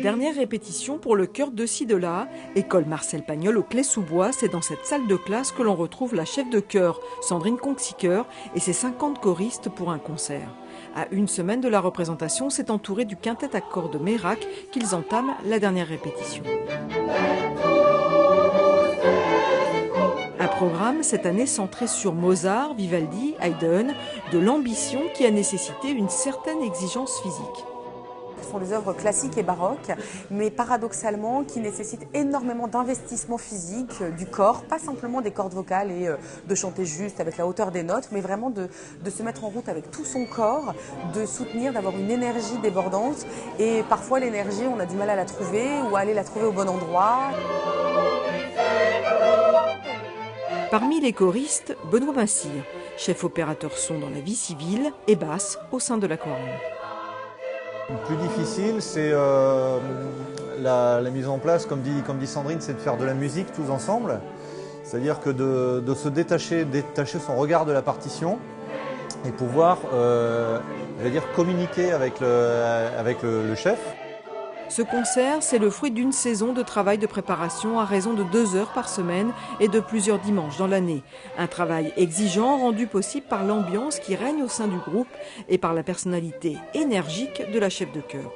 dernière répétition pour le chœur de ci de là, école Marcel Pagnol au Clé-sous-Bois. C'est dans cette salle de classe que l'on retrouve la chef de chœur, Sandrine Conxiqueur, et ses 50 choristes pour un concert. À une semaine de la représentation, c'est entouré du quintet à cordes Mérac qu'ils entament la dernière répétition. Un programme cette année centré sur Mozart, Vivaldi, Haydn, de l'ambition qui a nécessité une certaine exigence physique. Ce sont des œuvres classiques et baroques, mais paradoxalement qui nécessitent énormément d'investissement physique du corps, pas simplement des cordes vocales et de chanter juste avec la hauteur des notes, mais vraiment de se mettre en route avec tout son corps, de soutenir, d'avoir une énergie débordante. Et parfois l'énergie, on a du mal à la trouver ou à aller la trouver au bon endroit. Parmi les choristes, Benoît Massire, chef opérateur son dans la vie civile et basse au sein de la chorale. Le plus difficile, c'est la mise en place, comme dit Sandrine, c'est de faire de la musique tous ensemble. C'est-à-dire que de se détacher son regard de la partition et pouvoir communiquer avec le chef. Ce concert, c'est le fruit d'une saison de travail de préparation à raison de 2 heures par semaine et de plusieurs dimanches dans l'année. Un travail exigeant rendu possible par l'ambiance qui règne au sein du groupe et par la personnalité énergique de la chef de chœur.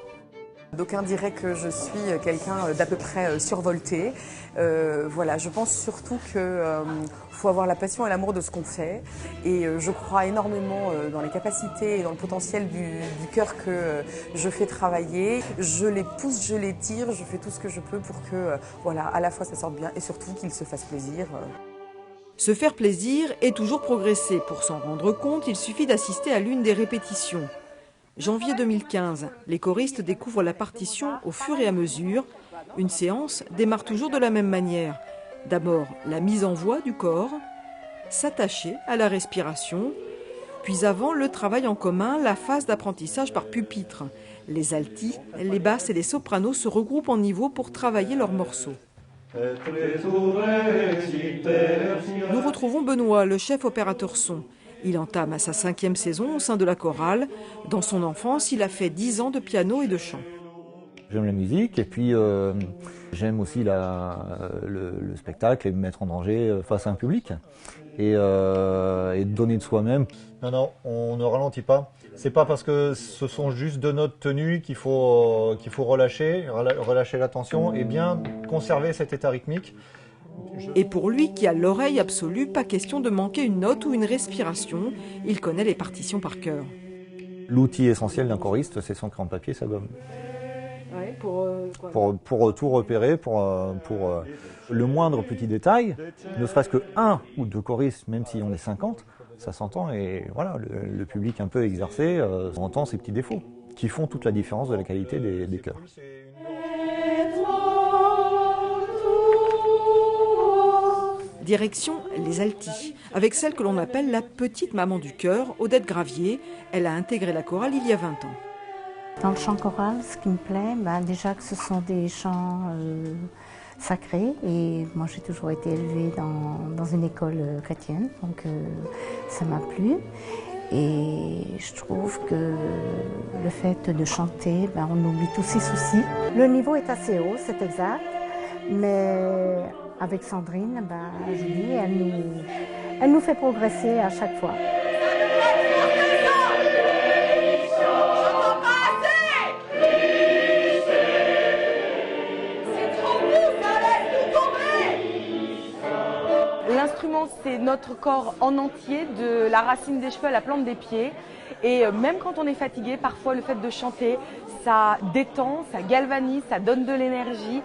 D'aucuns diraient que je suis quelqu'un d'à peu près survolté. Voilà, je pense surtout qu'il faut avoir la passion et l'amour de ce qu'on fait. Et je crois énormément dans les capacités et dans le potentiel du chœur que je fais travailler. Je les pousse, je les tire, je fais tout ce que je peux pour que, voilà, à la fois ça sorte bien et surtout qu'ils se fassent plaisir. Se faire plaisir et toujours progresser. Pour s'en rendre compte, il suffit d'assister à l'une des répétitions. Janvier 2015, les choristes découvrent la partition au fur et à mesure. Une séance démarre toujours de la même manière. D'abord, la mise en voix du corps, s'attacher à la respiration, puis avant le travail en commun, la phase d'apprentissage par pupitre. Les altis, les basses et les sopranos se regroupent en niveau pour travailler leurs morceaux. Nous retrouvons Benoît, le chef opérateur son. Il entame sa 5e saison au sein de la chorale. Dans son enfance, il a fait 10 ans de piano et de chant. J'aime la musique et puis j'aime aussi le spectacle et me mettre en danger face à un public et donner de soi-même. Non, on ne ralentit pas. C'est pas parce que ce sont juste 2 notes tenues qu'il faut relâcher la tension et bien conserver cet état rythmique. Et pour lui qui a l'oreille absolue, pas question de manquer une note ou une respiration. Il connaît les partitions par cœur. L'outil essentiel d'un choriste, c'est son crayon de papier, sa gomme. Ouais, pour tout repérer, pour le moindre petit détail, ne serait-ce que 1 ou 2 choristes, même si on est 50, ça s'entend et voilà, le public un peu exercé entend ces petits défauts qui font toute la différence de la qualité des chœurs. Direction les altis, avec celle que l'on appelle la petite maman du chœur, Odette Gravier. Elle a intégré la chorale il y a 20 ans. Dans le chant choral, ce qui me plaît, déjà que ce sont des chants sacrés. Et moi, j'ai toujours été élevée dans une école chrétienne, donc ça m'a plu. Et je trouve que le fait de chanter, on oublie tous ses soucis. Le niveau est assez haut, c'est exact, mais avec Sandrine, je dis, elle nous fait progresser à chaque fois. L'instrument, c'est notre corps en entier, de la racine des cheveux à la plante des pieds. Et même quand on est fatigué, parfois le fait de chanter, ça détend, ça galvanise, ça donne de l'énergie.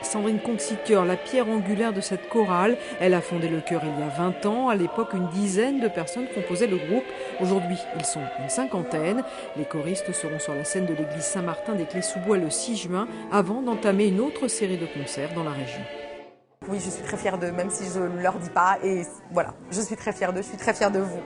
Sandrine Conxiqueur, la pierre angulaire de cette chorale. Elle a fondé le chœur il y a 20 ans. À l'époque, une dizaine de personnes composaient le groupe. Aujourd'hui, ils sont une 50aine. Les choristes seront sur la scène de l'église Saint-Martin des Clés-sous-Bois le 6 juin, avant d'entamer une autre série de concerts dans la région. Oui, je suis très fière d'eux, même si je ne leur dis pas. Et voilà, je suis très fière d'eux, je suis très fière de vous.